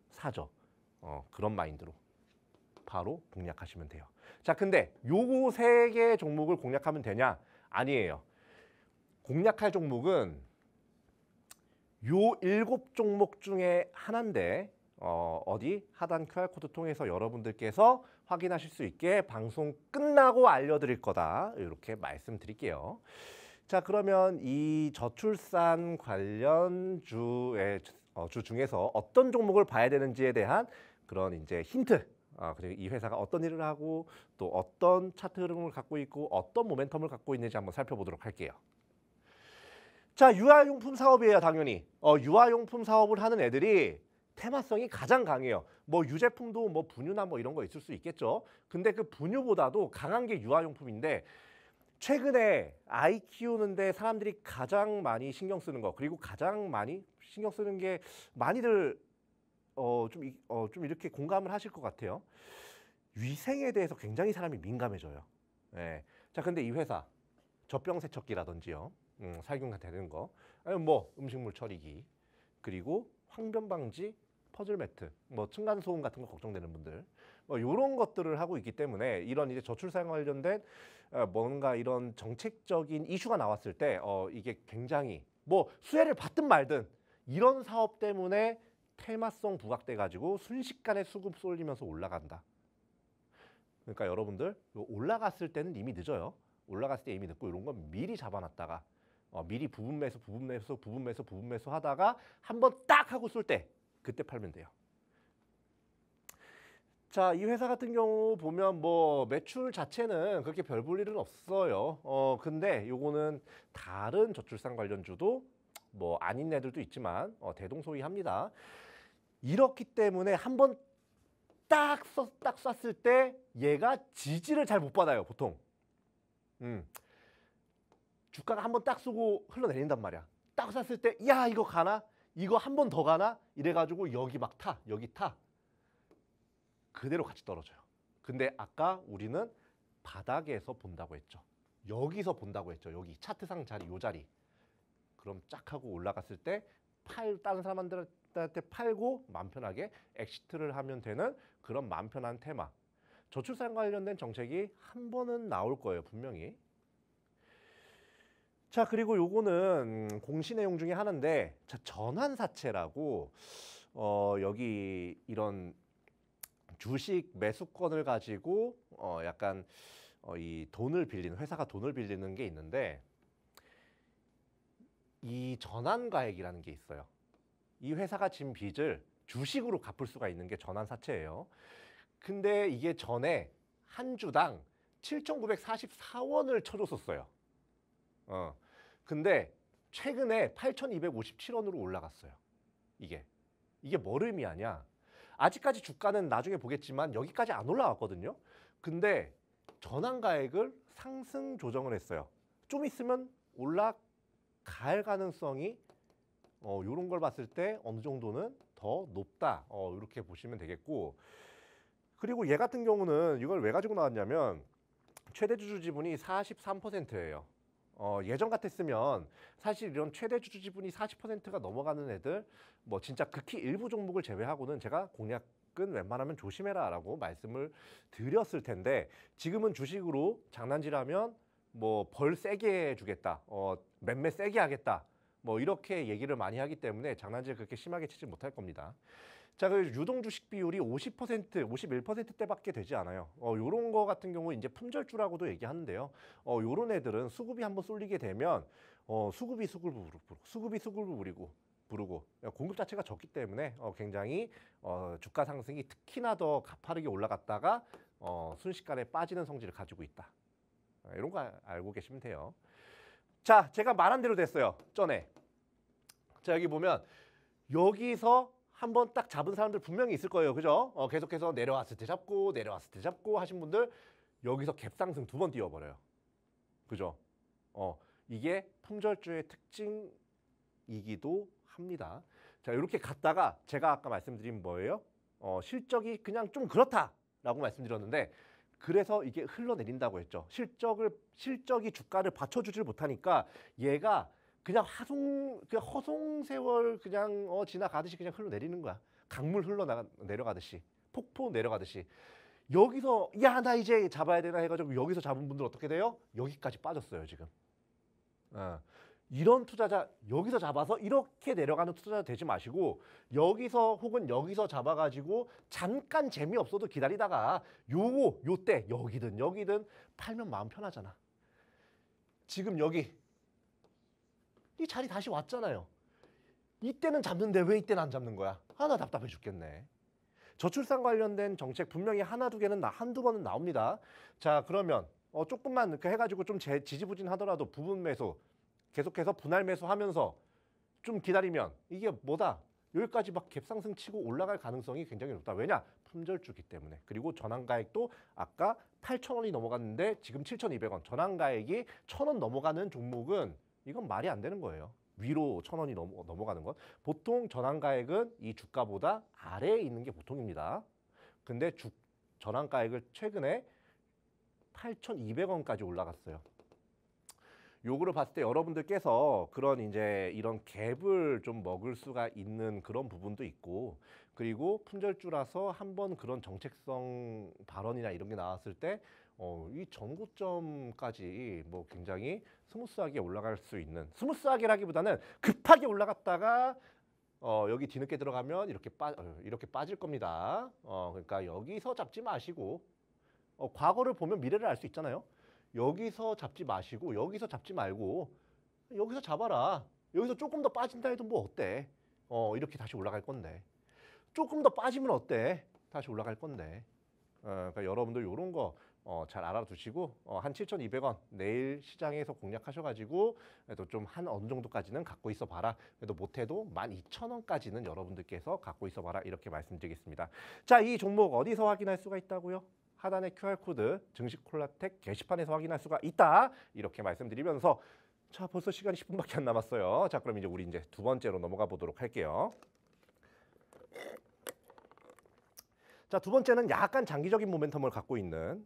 사죠. 그런 마인드로 바로 공략하시면 돼요. 자, 근데 요거 세 개 종목을 공략하면 되냐? 아니에요. 공략할 종목은 요 7종목 중에 하나인데 어디 하단 QR코드 통해서 여러분들께서 확인하실 수 있게 방송 끝나고 알려드릴 거다. 이렇게 말씀드릴게요. 자, 그러면 이 저출산 관련 주 중에서 어떤 종목을 봐야 되는지에 대한 그런 이제 힌트, 그리고 이 회사가 어떤 일을 하고 또 어떤 차트 흐름을 갖고 있고 어떤 모멘텀을 갖고 있는지 한번 살펴보도록 할게요. 자, 유아용품 사업이에요, 당연히. 유아용품 사업을 하는 애들이 테마성이 가장 강해요. 뭐 유제품도 뭐 분유나 뭐 이런 거 있을 수 있겠죠. 근데 그 분유보다도 강한 게 유아용품인데 최근에 아이 키우는데 사람들이 가장 많이 신경 쓰는 거 그리고 가장 많이 신경 쓰는 게 많이들 좀 이렇게 공감을 하실 것 같아요. 위생에 대해서 굉장히 사람이 민감해져요. 네. 자, 근데 이 회사 젖병 세척기라든지요. 살균 되는 거, 아니면 뭐 음식물 처리기, 그리고 황변 방지 퍼즐 매트, 뭐 층간 소음 같은 거 걱정되는 분들, 뭐 이런 것들을 하고 있기 때문에 이런 이제 저출산 관련된 뭔가 이런 정책적인 이슈가 나왔을 때 이게 굉장히 뭐 수혜를 받든 말든 이런 사업 때문에 테마성 부각돼 가지고 순식간에 수급 쏠리면서 올라간다. 그러니까 여러분들 올라갔을 때는 이미 늦어요. 올라갔을 때 이미 늦고 이런 건 미리 잡아놨다가 미리 부분 매수 하다가 한번 딱 하고 쏠 때 그때 팔면 돼요. 자, 이 회사 같은 경우 보면 뭐 매출 자체는 그렇게 별 볼 일은 없어요. 근데 요거는 다른 저출산 관련주도 뭐 아닌 애들도 있지만 대동소이합니다. 이렇기 때문에 한번 딱 쐈을 때 얘가 지지를 잘 못 받아요, 보통. 주가가 한번 딱 쏘고 흘러내린단 말이야. 딱 쐈을 때, 야, 이거 가나? 이거 한 번 더 가나? 이래가지고 여기 막 타, 여기 타. 그대로 같이 떨어져요. 근데 아까 우리는 바닥에서 본다고 했죠. 여기서 본다고 했죠. 여기 차트상 자리, 요 자리. 그럼 쫙 하고 올라갔을 때 다른 사람들한테 팔고 마음 편하게 엑시트를 하면 되는 그런 마음 편한 테마. 저출산 관련된 정책이 한 번은 나올 거예요, 분명히. 자, 그리고 요거는 공시 내용 중에 하나인데, 자, 전환사채라고 여기 이런 주식 매수권을 가지고 약간 이 돈을 빌리는, 회사가 돈을 빌리는 게 있는데, 이 전환가액이라는 게 있어요. 이 회사가 진 빚을 주식으로 갚을 수가 있는 게 전환사채예요. 근데 이게 전에 한 주당 7,944원을 쳐줬었어요. 근데 최근에 8,257원으로 올라갔어요. 이게 뭘 의미하냐? 아직까지 주가는 나중에 보겠지만 여기까지 안 올라왔거든요. 근데 전환가액을 상승 조정을 했어요. 좀 있으면 올라갈 가능성이 이런 걸 봤을 때 어느 정도는 더 높다. 이렇게 보시면 되겠고, 그리고 얘 같은 경우는 이걸 왜 가지고 나왔냐면 최대 주주 지분이 43%예요. 예전 같았으면 사실 이런 최대 주주 지분이 40%가 넘어가는 애들, 뭐 진짜 극히 일부 종목을 제외하고는 제가 공략은 웬만하면 조심해라 라고 말씀을 드렸을 텐데, 지금은 주식으로 장난질하면 뭐 벌 세게 주겠다, 매매 세게 하겠다, 뭐 이렇게 얘기를 많이 하기 때문에 장난질 그렇게 심하게 치지 못할 겁니다. 자, 그 유동 주식 비율이 50%, 51%대밖에 되지 않아요. 요런 거 같은 경우 이제 품절주라고도 얘기하는데요. 요런 애들은 수급이 한번 쏠리게 되면 수급이 수급을 부르고 공급 자체가 적기 때문에 굉장히 주가 상승이 특히나 더 가파르게 올라갔다가 순식간에 빠지는 성질을 가지고 있다. 이런 거 알고 계시면 돼요. 자, 제가 말한 대로 됐어요. 전에. 자, 여기 보면 여기서 한번 딱 잡은 사람들 분명히 있을 거예요. 그죠? 계속해서 내려왔을 때 잡고 하신 분들 여기서 갭상승 2번 띄워버려요. 그죠? 이게 품절주의 특징이기도 합니다. 자, 이렇게 갔다가 제가 아까 말씀드린 뭐예요? 실적이 그냥 좀 그렇다라고 말씀드렸는데, 그래서 이게 흘러내린다고 했죠. 실적이 주가를 받쳐주질 못하니까 얘가 그냥 허송세월 그냥 지나가듯이 그냥 흘러내리는 거야. 강물 내려가듯이, 폭포 내려가듯이. 여기서 야, 나 이제 잡아야 되나 해가지고 여기서 잡은 분들 어떻게 돼요? 여기까지 빠졌어요, 지금. 이런 투자자, 여기서 잡아서 이렇게 내려가는 투자자 되지 마시고, 여기서 혹은 여기서 잡아가지고 잠깐 재미없어도 기다리다가 요때 여기든 팔면 마음 편하잖아. 지금 여기 이 자리 다시 왔잖아요. 이때는 잡는데 왜 이때는 안 잡는 거야? 하나 답답해 죽겠네. 저출산 관련된 정책 분명히 한두 번은 나옵니다. 자, 그러면 조금만 이렇게 해가지고 좀 지지부진하더라도 부분 매수, 계속해서 분할 매수하면서 좀 기다리면 이게 뭐다? 여기까지 막 갭상승 치고 올라갈 가능성이 굉장히 높다. 왜냐? 품절주기 때문에. 그리고 전환가액도 아까 8,000원이 넘어갔는데 지금 7,200원. 전환가액이 1,000원 넘어가는 종목은 이건 말이 안 되는 거예요. 위로 1,000원이 넘어가는 건. 보통 전환가액은 이 주가보다 아래에 있는 게 보통입니다. 근데 전환가액을 최근에 8,200원까지 올라갔어요. 요거를 봤을 때 여러분들께서 그런 이제 이런 갭을 좀 먹을 수가 있는 그런 부분도 있고, 그리고 품절주라서 한번 그런 정책성 발언이나 이런 게 나왔을 때 이 전고점까지 뭐 굉장히 스무스하게 올라갈 수 있는, 스무스하게라기보다는 급하게 올라갔다가 여기 뒤늦게 들어가면 이렇게 빠질 겁니다. 그러니까 여기서 잡지 마시고 과거를 보면 미래를 알 수 있잖아요. 여기서 잡지 마시고 여기서 잡지 말고 여기서 잡아라. 여기서 조금 더 빠진다 해도 뭐 어때? 이렇게 다시 올라갈 건데. 조금 더 빠지면 어때? 다시 올라갈 건데. 그러니까 여러분들 이런 거 잘 알아두시고 한 7,200원 내일 시장에서 공략하셔가지고 그래도 좀 한 어느 정도까지는 갖고 있어 봐라. 그래도 못해도 12,000원까지는 여러분들께서 갖고 있어 봐라. 이렇게 말씀드리겠습니다. 자, 이 종목 어디서 확인할 수가 있다고요? 하단의 QR코드 증시콜라텍 게시판에서 확인할 수가 있다. 이렇게 말씀드리면서 자, 벌써 시간이 10분밖에 안 남았어요. 자, 그럼 우리 이제 두 번째로 넘어가 보도록 할게요. 자, 두 번째는 약간 장기적인 모멘텀을 갖고 있는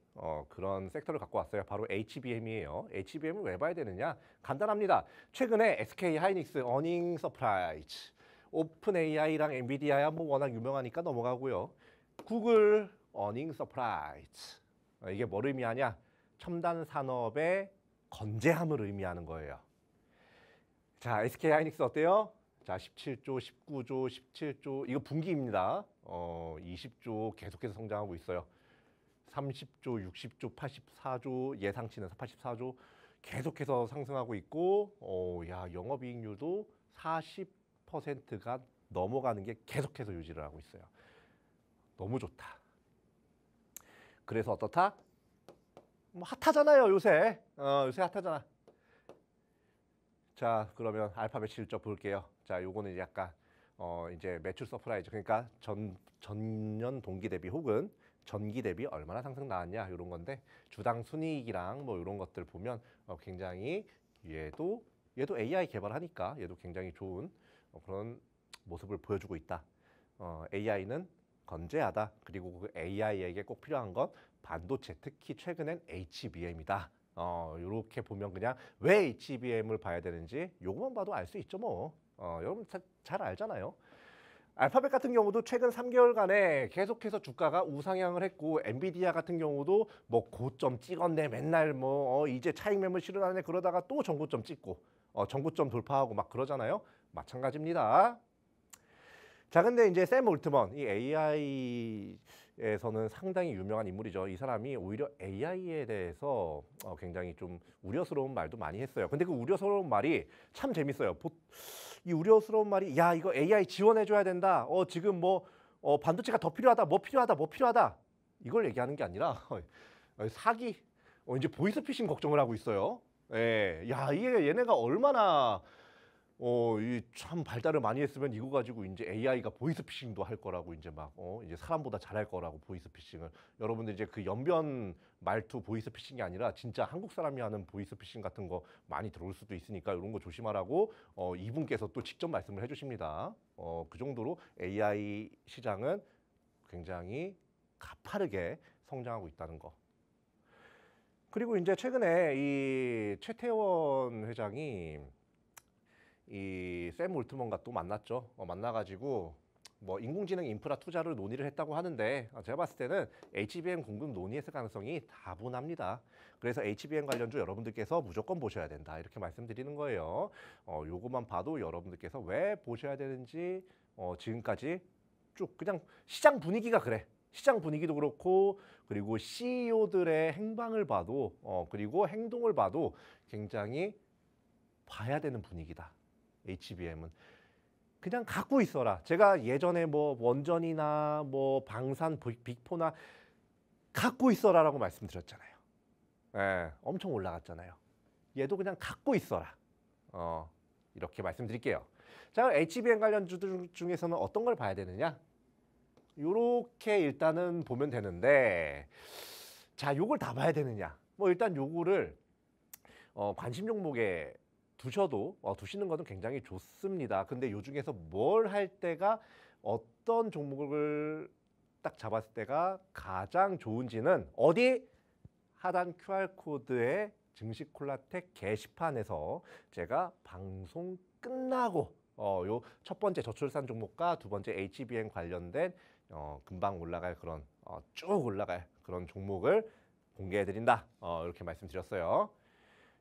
그런 섹터를 갖고 왔어요. 바로 HBM이에요. HBM을 왜 봐야 되느냐? 간단합니다. 최근에 SK 하이닉스 어닝 서프라이즈, 오픈 AI랑 엔비디아야 뭐 워낙 유명하니까 넘어가고요. 구글 어닝 서프라이즈. 이게 뭘 의미하냐? 첨단 산업의 건재함을 의미하는 거예요. 자, SK 하이닉스 어때요? 자, 17조, 19조, 17조, 이거 분기입니다. 20조 계속해서 성장하고 있어요. 30조, 60조, 84조, 예상치는 84조 계속해서 상승하고 있고, 야, 영업이익률도 40%가 넘어가는 게 계속해서 유지를 하고 있어요. 너무 좋다. 그래서 어떻다? 뭐 핫하잖아요, 요새. 요새 핫하잖아. 자, 그러면 알파벳 실적 볼게요. 자, 요거는 약간 이제 매출 서프라이즈, 그러니까 전년 동기 대비 혹은 전기 대비 얼마나 상승 나왔냐 이런 건데, 주당 순이익이랑 뭐 이런 것들 보면 굉장히 얘도 AI 개발하니까 얘도 굉장히 좋은 그런 모습을 보여주고 있다. AI는 건재하다. 그리고 그 AI에게 꼭 필요한 건 반도체, 특히 최근엔 HBM이다. 이렇게 보면 그냥 왜 HBM을 봐야 되는지 요것만 봐도 알 수 있죠 뭐. 여러분 잘 알잖아요. 알파벳 같은 경우도 최근 3개월간에 계속해서 주가가 우상향을 했고, 엔비디아 같은 경우도 뭐 고점 찍었네, 맨날 뭐 이제 차익 매물 실현하네 그러다가 또 전고점 찍고 전고점 돌파하고 막 그러잖아요. 마찬가지입니다. 자, 근데 이제 샘 올트먼, 이 AI에서는 상당히 유명한 인물이죠. 이 사람이 오히려 AI에 대해서 굉장히 좀 우려스러운 말도 많이 했어요. 근데 그 우려스러운 말이 참 재밌어요. 이 우려스러운 말이, 야, 이거 AI 지원해줘야 된다. 지금 뭐 반도체가 더 필요하다, 뭐 필요하다. 이걸 얘기하는 게 아니라 사기, 이제 보이스피싱 걱정을 하고 있어요. 예, 야, 이게 얘네가 얼마나 이 참 발달을 많이 했으면 이거 가지고 이제 AI가 보이스피싱도 할 거라고, 이제 막 이제 사람보다 잘할 거라고 보이스피싱을. 여러분들 이제 그 연변 말투 보이스피싱이 아니라 진짜 한국 사람이 하는 보이스피싱 같은 거 많이 들어올 수도 있으니까 이런 거 조심하라고 이분께서 또 직접 말씀을 해주십니다. 그 정도로 AI 시장은 굉장히 가파르게 성장하고 있다는 거. 그리고 이제 최근에 이 최태원 회장이 이 샘 올트먼과 또 만났죠. 만나가지고 뭐 인공지능 인프라 투자를 논의를 했다고 하는데, 제가 봤을 때는 HBM 공급 논의했을 가능성이 다분합니다. 그래서 HBM 관련주 여러분들께서 무조건 보셔야 된다, 이렇게 말씀드리는 거예요. 요것만 봐도 여러분들께서 왜 보셔야 되는지 지금까지 쭉 그냥 시장 분위기가 그래. 시장 분위기도 그렇고, 그리고 CEO들의 행방을 봐도 그리고 행동을 봐도 굉장히 봐야 되는 분위기다. HBM은 그냥 갖고 있어라. 제가 예전에 뭐 원전이나 뭐 방산, 빅포나 갖고 있어라라고 말씀드렸잖아요. 예, 엄청 올라갔잖아요. 얘도 그냥 갖고 있어라. 이렇게 말씀드릴게요. 자, HBM 관련주들 중에서는 어떤 걸 봐야 되느냐? 요렇게 일단은 보면 되는데, 자, 요걸 다 봐야 되느냐? 뭐 일단 요거를 관심 종목에 두시는 것은 굉장히 좋습니다. 근데 요 중에서 뭘 할 때가, 어떤 종목을 딱 잡았을 때가 가장 좋은지는 어디? 하단 QR코드의 증시콜라텍 게시판에서 제가 방송 끝나고 요 첫 번째 저출산 종목과 두 번째 HBM 관련된 금방 올라갈 그런 쭉 올라갈 그런 종목을 공개해드린다. 이렇게 말씀드렸어요.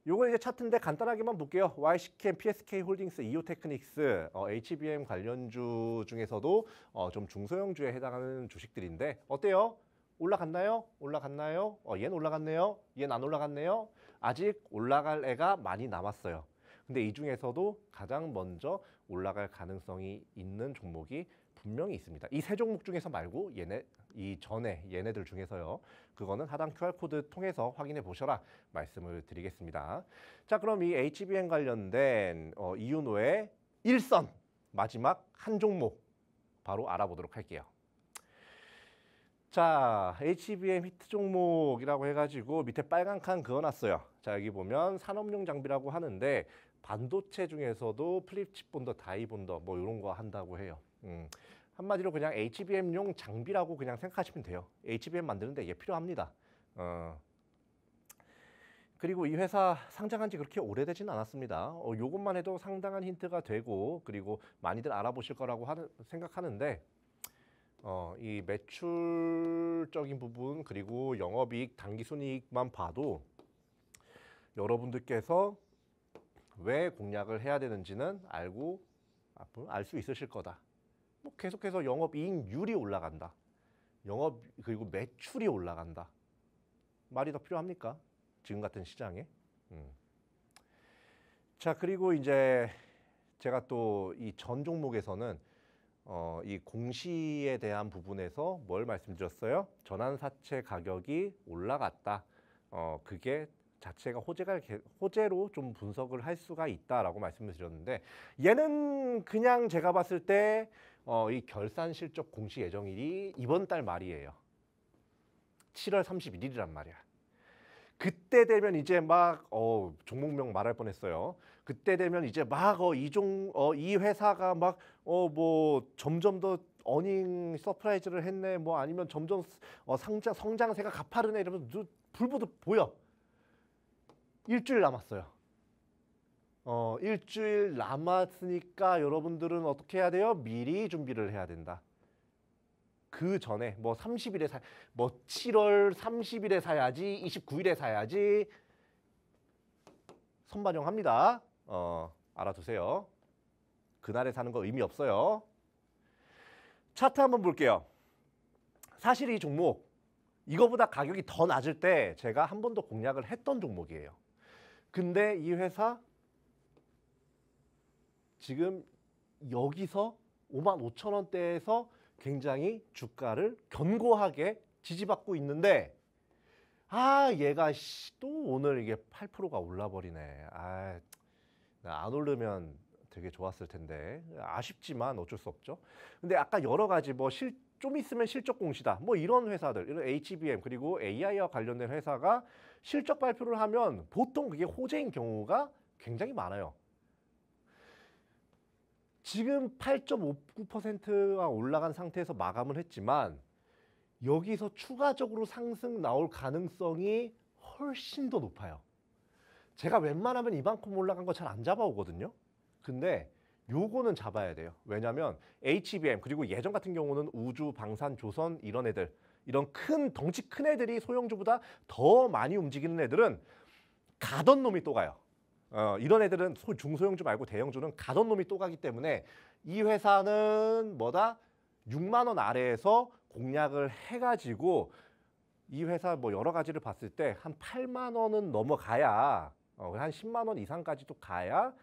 요거 이제 차트인데 간단하게만 볼게요. YC캠, PSK 홀딩스, 이오테크닉스, HBM 관련주 중에서도 좀 중소형주에 해당하는 주식들인데 어때요? 올라갔나요? 올라갔나요? 얘는 올라갔네요. 얘는 안 올라갔네요. 아직 올라갈 애가 많이 남았어요. 근데 이 중에서도 가장 먼저 올라갈 가능성이 있는 종목이 분명히 있습니다. 이 세 종목 중에서 말고 이 전에 얘네들 중에서요. 그거는 하단 QR코드 통해서 확인해 보셔라 말씀을 드리겠습니다. 자, 그럼 이 HBM 관련된 이윤호의 1선 마지막 한 종목 바로 알아보도록 할게요. 자, HBM 히트 종목이라고 해가지고 밑에 빨간 칸 그어놨어요. 자, 여기 보면 산업용 장비라고 하는데 반도체 중에서도 플립칩 본더, 다이 본더 뭐 이런 거 한다고 해요. 한마디로 그냥 HBM용 장비라고 그냥 생각하시면 돼요. HBM 만드는데 이게 필요합니다. 그리고 이 회사 상장한 지 그렇게 오래되진 않았습니다. 요것만 해도 상당한 힌트가 되고 그리고 많이들 알아보실 거라고 생각하는데 이 매출적인 부분 그리고 영업이익, 당기순이익만 봐도 여러분들께서 왜 공략을 해야 되는지는 알 수 있으실 거다. 뭐 계속해서 영업이익률이 올라간다. 그리고 매출이 올라간다. 말이 더 필요합니까? 지금 같은 시장에. 자, 그리고 이제 제가 또 이 전 종목에서는 이 공시에 대한 부분에서 뭘 말씀드렸어요? 전환사채 가격이 올라갔다. 그게 자체가 호재로 좀 분석을 할 수가 있다라고 말씀을 드렸는데 얘는 그냥 제가 봤을 때 이 결산 실적 공시 예정일이 이번 달 말이에요. 7월 31일이란 말이야. 그때 되면 이제 막 종목명 말할 뻔했어요. 그때 되면 이제 막 이 회사가 막 뭐 점점 더 어닝 서프라이즈를 했네. 뭐 아니면 점점 성장세가 가파르네 이러면서 불보듯 보여. 일주일 남았어요. 일주일 남았으니까 여러분들은 어떻게 해야 돼요? 미리 준비를 해야 된다. 그 전에 뭐 30일에 뭐 7월 30일에 사야지, 29일에 사야지. 선반영합니다. 알아두세요. 그날에 사는 거 의미 없어요. 차트 한번 볼게요. 사실 이 종목 이거보다 가격이 더 낮을 때 제가 한 번 더 공략을 했던 종목이에요. 근데 이 회사 지금 여기서 55,000원대에서 굉장히 주가를 견고하게 지지받고 있는데 얘가 또 오늘 이게 8%가 올라버리네. 안 오르면 되게 좋았을 텐데 아쉽지만 어쩔 수 없죠. 근데 아까 여러 가지 뭐 좀 있으면 실적 공시다. 뭐 이런 회사들, 이런 HBM 그리고 AI와 관련된 회사가 실적 발표를 하면 보통 그게 호재인 경우가 굉장히 많아요. 지금 8.59%가 올라간 상태에서 마감을 했지만 여기서 추가적으로 상승 나올 가능성이 훨씬 더 높아요. 제가 웬만하면 이만큼 올라간 거 잘 안 잡아오거든요. 근데 요거는 잡아야 돼요. 왜냐하면 HBM 그리고 예전 같은 경우는 우주, 방산, 조선 이런 애들, 이런 덩치 큰 애들이 소형주보다 더 많이 움직이는 애들은 가던 놈이 또 가요. 이런 애들은 중소형주 말고 대형주는 가던 놈이 또 가기 때문에 이 회사는 6만 원 아래에서 공략을 해가지고 이 회사 뭐 여러 가지를 봤을 때 한 8만 원은 넘어가야 한 10만 원 이상까지도 가야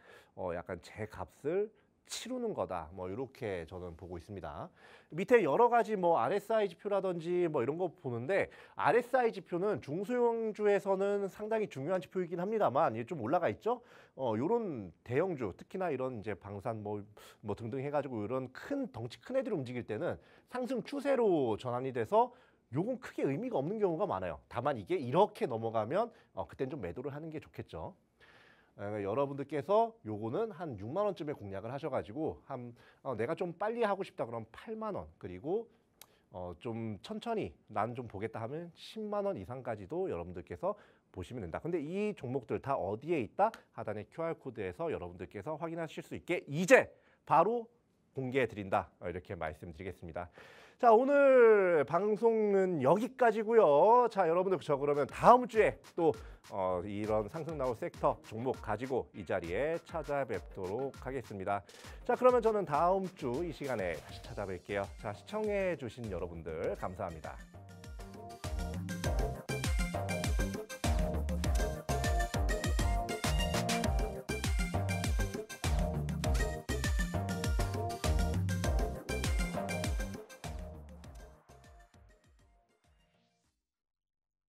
약간 제 값을 치르는 거다. 뭐 이렇게 저는 보고 있습니다. 밑에 여러 가지 뭐 RSI 지표라든지 뭐 이런 거 보는데 RSI 지표는 중소형주에서는 상당히 중요한 지표이긴 합니다만 이게 좀 올라가 있죠. 요런 대형주 특히나 이런 이제 방산 뭐 등등 해가지고 이런 덩치 큰 애들이 움직일 때는 상승 추세로 전환이 돼서 요건 크게 의미가 없는 경우가 많아요. 다만 이게 이렇게 넘어가면 그땐 좀 매도를 하는 게 좋겠죠. 여러분들께서 요거는 한 6만 원쯤에 공략을 하셔가지고 내가 좀 빨리 하고 싶다 그러면 8만 원 그리고 좀 천천히 난 좀 보겠다 하면 10만 원 이상까지도 여러분들께서 보시면 된다. 근데 이 종목들 다 어디에 있다? 하단의 QR코드에서 여러분들께서 확인하실 수 있게 이제 바로 공개해 드린다. 이렇게 말씀드리겠습니다. 자, 오늘 방송은 여기까지고요. 자, 여러분들 저 그러면 다음 주에 또 이런 상승 나올 섹터 종목 가지고 이 자리에 찾아뵙도록 하겠습니다. 자, 그러면 저는 다음 주 이 시간에 다시 찾아뵐게요. 자, 시청해 주신 여러분들 감사합니다.